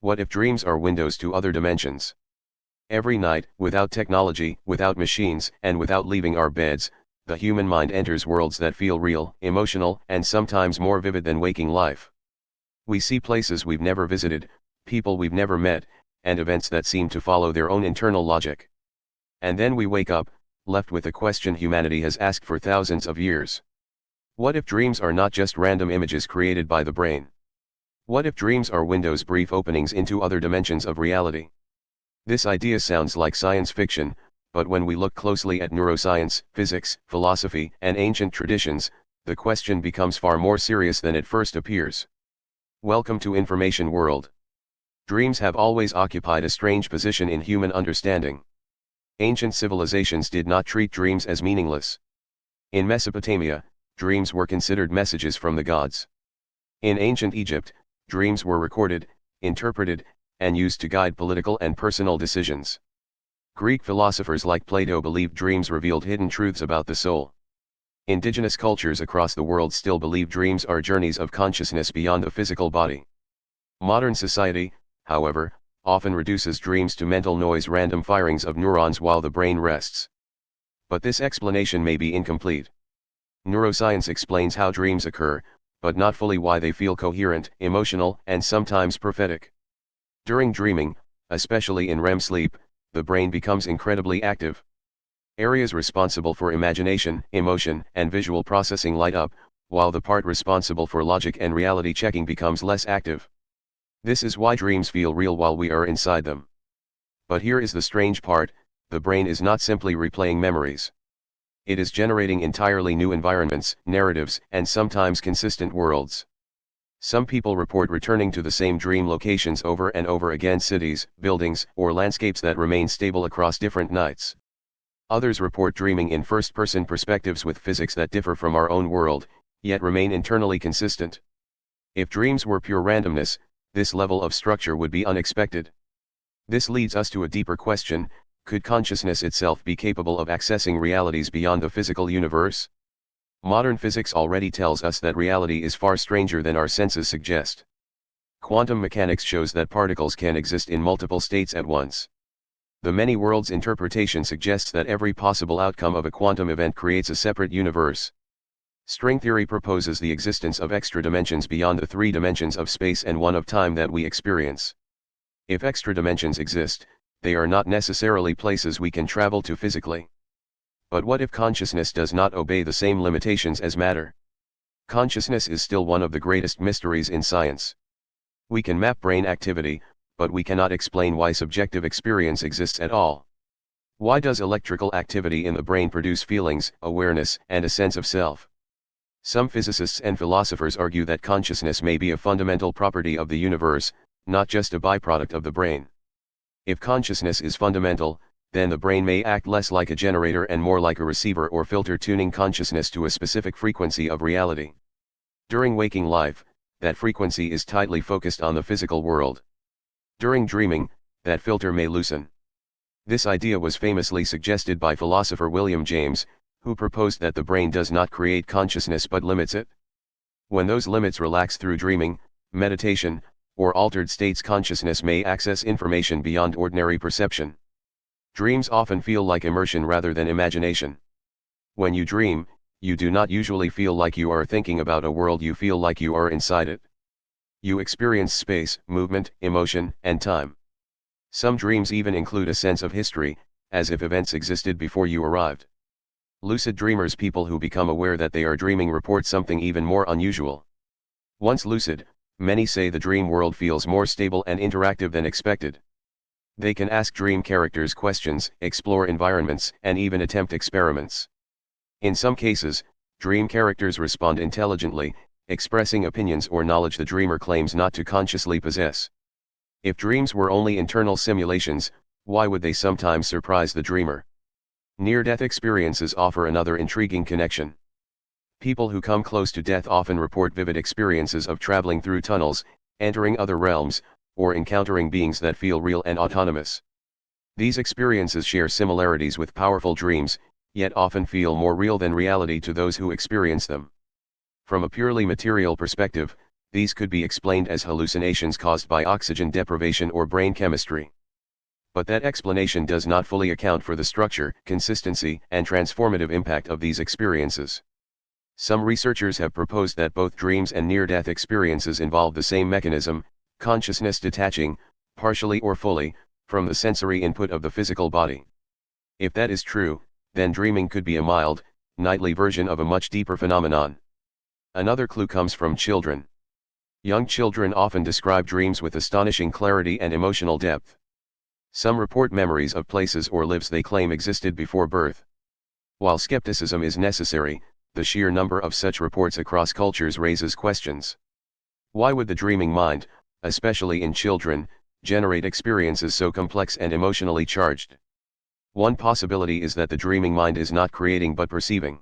What if dreams are windows to other dimensions? Every night, without technology, without machines, and without leaving our beds, the human mind enters worlds that feel real, emotional, and sometimes more vivid than waking life. We see places we've never visited, people we've never met, and events that seem to follow their own internal logic. And then we wake up, left with a question humanity has asked for thousands of years. What if dreams are not just random images created by the brain? What if dreams are windows, brief openings into other dimensions of reality? This idea sounds like science fiction, but when we look closely at neuroscience, physics, philosophy, and ancient traditions, the question becomes far more serious than it first appears. Welcome to Information World. Dreams have always occupied a strange position in human understanding. Ancient civilizations did not treat dreams as meaningless. In Mesopotamia, dreams were considered messages from the gods. In ancient Egypt, dreams were recorded, interpreted, and used to guide political and personal decisions. Greek philosophers like Plato believed dreams revealed hidden truths about the soul. Indigenous cultures across the world still believe dreams are journeys of consciousness beyond the physical body. Modern society, however, often reduces dreams to mental noise, random firings of neurons while the brain rests. But this explanation may be incomplete. Neuroscience explains how dreams occur, but not fully why they feel coherent, emotional, and sometimes prophetic. During dreaming, especially in REM sleep, the brain becomes incredibly active. Areas responsible for imagination, emotion, and visual processing light up, while the part responsible for logic and reality checking becomes less active. This is why dreams feel real while we are inside them. But here is the strange part: the brain is not simply replaying memories. It is generating entirely new environments, narratives, and sometimes consistent worlds. Some people report returning to the same dream locations over and over again, cities, buildings, or landscapes that remain stable across different nights. Others report dreaming in first-person perspectives with physics that differ from our own world, yet remain internally consistent. If dreams were pure randomness, this level of structure would be unexpected. This leads us to a deeper question: could consciousness itself be capable of accessing realities beyond the physical universe? Modern physics already tells us that reality is far stranger than our senses suggest. Quantum mechanics shows that particles can exist in multiple states at once. The many worlds interpretation suggests that every possible outcome of a quantum event creates a separate universe. String theory proposes the existence of extra dimensions beyond the 3 dimensions of space and 1 of time that we experience. If extra dimensions exist, they are not necessarily places we can travel to physically. But what if consciousness does not obey the same limitations as matter? Consciousness is still one of the greatest mysteries in science. We can map brain activity, but we cannot explain why subjective experience exists at all. Why does electrical activity in the brain produce feelings, awareness, and a sense of self? Some physicists and philosophers argue that consciousness may be a fundamental property of the universe, not just a byproduct of the brain. If consciousness is fundamental, then the brain may act less like a generator and more like a receiver or filter, tuning consciousness to a specific frequency of reality. During waking life, that frequency is tightly focused on the physical world. During dreaming, that filter may loosen. This idea was famously suggested by philosopher William James, who proposed that the brain does not create consciousness but limits it. When those limits relax through dreaming, meditation, or altered states, consciousness may access information beyond ordinary perception. Dreams often feel like immersion rather than imagination. When you dream, you do not usually feel like you are thinking about a world, you feel like you are inside it. You experience space, movement, emotion, and time. Some dreams even include a sense of history, as if events existed before you arrived. Lucid dreamers, people who become aware that they are dreaming, report something even more unusual. Once lucid, many say the dream world feels more stable and interactive than expected. They can ask dream characters questions, explore environments, and even attempt experiments. In some cases, dream characters respond intelligently, expressing opinions or knowledge the dreamer claims not to consciously possess. If dreams were only internal simulations, why would they sometimes surprise the dreamer? Near-death experiences offer another intriguing connection. People who come close to death often report vivid experiences of traveling through tunnels, entering other realms, or encountering beings that feel real and autonomous. These experiences share similarities with powerful dreams, yet often feel more real than reality to those who experience them. From a purely material perspective, These could be explained as hallucinations caused by oxygen deprivation or brain chemistry. But that explanation does not fully account for the structure, consistency, and transformative impact of these experiences. Some researchers have proposed that both dreams and near-death experiences involve the same mechanism, consciousness detaching, partially or fully, from the sensory input of the physical body. If that is true, then dreaming could be a mild, nightly version of a much deeper phenomenon. Another clue comes from children. Young children often describe dreams with astonishing clarity and emotional depth. Some report memories of places or lives they claim existed before birth. While skepticism is necessary, the sheer number of such reports across cultures raises questions. Why would the dreaming mind, especially in children, generate experiences so complex and emotionally charged? One possibility is that the dreaming mind is not creating but perceiving.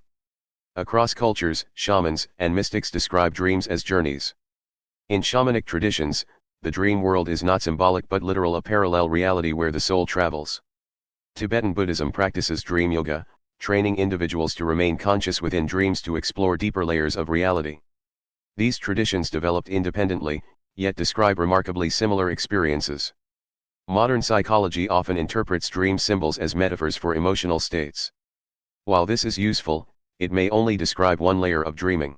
Across cultures, shamans and mystics describe dreams as journeys. In shamanic traditions, the dream world is not symbolic but literal, a parallel reality where the soul travels. Tibetan Buddhism practices dream yoga, training individuals to remain conscious within dreams to explore deeper layers of reality. These traditions developed independently, yet describe remarkably similar experiences. Modern psychology often interprets dream symbols as metaphors for emotional states. While this is useful, it may only describe one layer of dreaming.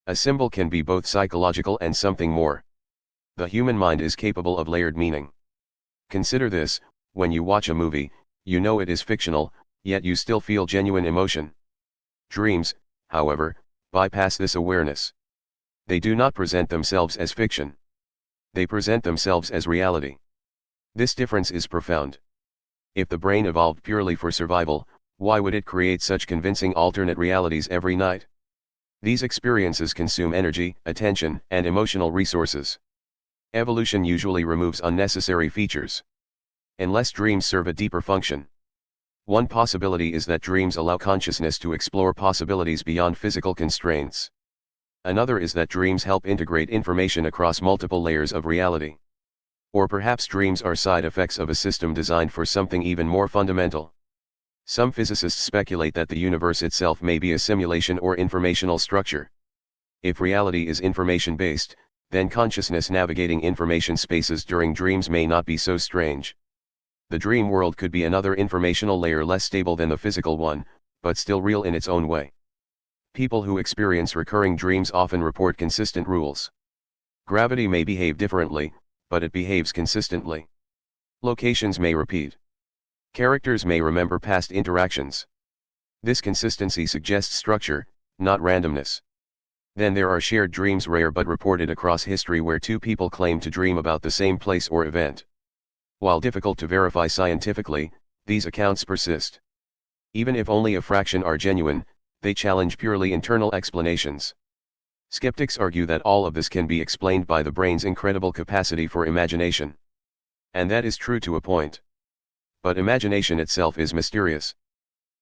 A symbol can be both psychological and something more. The human mind is capable of layered meaning. Consider this: when you watch a movie, you know it is fictional, yet you still feel genuine emotion. Dreams, however, bypass this awareness. They do not present themselves as fiction. They present themselves as reality. This difference is profound. If the brain evolved purely for survival, why would it create such convincing alternate realities every night? These experiences consume energy, attention, and emotional resources. Evolution usually removes unnecessary features. Unless dreams serve a deeper function. One possibility is that dreams allow consciousness to explore possibilities beyond physical constraints. Another is that dreams help integrate information across multiple layers of reality. Or perhaps dreams are side effects of a system designed for something even more fundamental. Some physicists speculate that the universe itself may be a simulation or informational structure. If reality is information-based, then consciousness navigating information spaces during dreams may not be so strange. The dream world could be another informational layer less stable than the physical one, but still real in its own way. People who experience recurring dreams often report consistent rules. Gravity may behave differently, but it behaves consistently. Locations may repeat. Characters may remember past interactions. This consistency suggests structure, not randomness. Then there are shared dreams, rare but reported across history, where two people claim to dream about the same place or event. While difficult to verify scientifically, these accounts persist. Even if only a fraction are genuine, they challenge purely internal explanations. Skeptics argue that all of this can be explained by the brain's incredible capacity for imagination. And that is true to a point. But imagination itself is mysterious.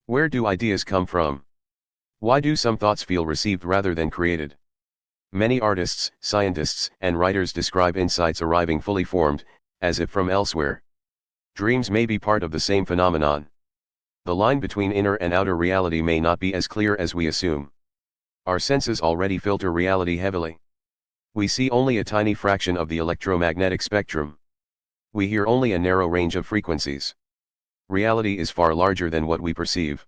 Where do ideas come from? Why do some thoughts feel received rather than created? Many artists, scientists, and writers describe insights arriving fully formed, as if from elsewhere. Dreams may be part of the same phenomenon. The line between inner and outer reality may not be as clear as we assume. Our senses already filter reality heavily. We see only a tiny fraction of the electromagnetic spectrum. We hear only a narrow range of frequencies. Reality is far larger than what we perceive.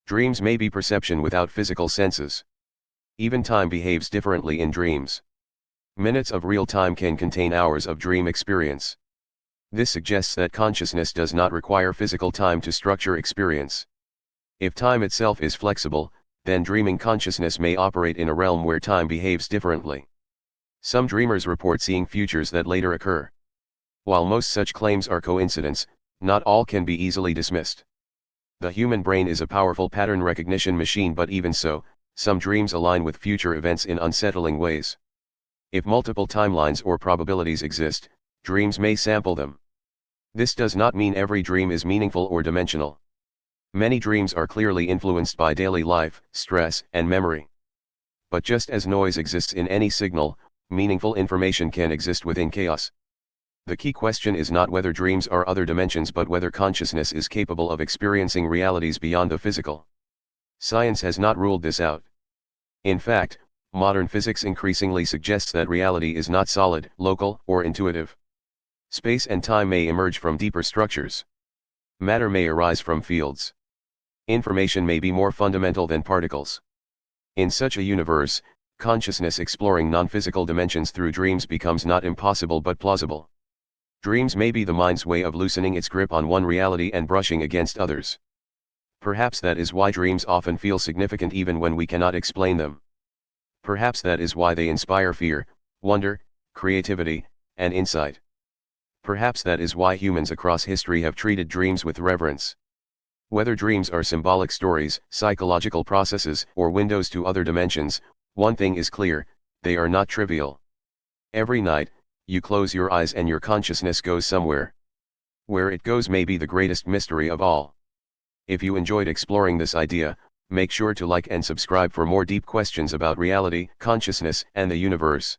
Dreams may be perception without physical senses. Even time behaves differently in dreams. Minutes of real time can contain hours of dream experience. This suggests that consciousness does not require physical time to structure experience. If time itself is flexible, then dreaming consciousness may operate in a realm where time behaves differently. Some dreamers report seeing futures that later occur. While most such claims are coincidence, not all can be easily dismissed. The human brain is a powerful pattern recognition machine, but even so, some dreams align with future events in unsettling ways. If multiple timelines or probabilities exist, dreams may sample them. This does not mean every dream is meaningful or dimensional. Many dreams are clearly influenced by daily life, stress, and memory. But just as noise exists in any signal, meaningful information can exist within chaos. The key question is not whether dreams are other dimensions, but whether consciousness is capable of experiencing realities beyond the physical. Science has not ruled this out. In fact, Modern physics increasingly suggests that reality is not solid, local, or intuitive. Space and time may emerge from deeper structures. Matter may arise from fields. Information may be more fundamental than particles. In such a universe, consciousness exploring non-physical dimensions through dreams becomes not impossible but plausible. Dreams may be the mind's way of loosening its grip on one reality and brushing against others. Perhaps that is why dreams often feel significant even when we cannot explain them. Perhaps that is why they inspire fear, wonder, creativity, and insight. Perhaps that is why humans across history have treated dreams with reverence. Whether dreams are symbolic stories, psychological processes, or windows to other dimensions, one thing is clear: they are not trivial. Every night, you close your eyes and your consciousness goes somewhere. Where it goes may be the greatest mystery of all. If you enjoyed exploring this idea, make sure to like and subscribe for more deep questions about reality, consciousness, and the universe.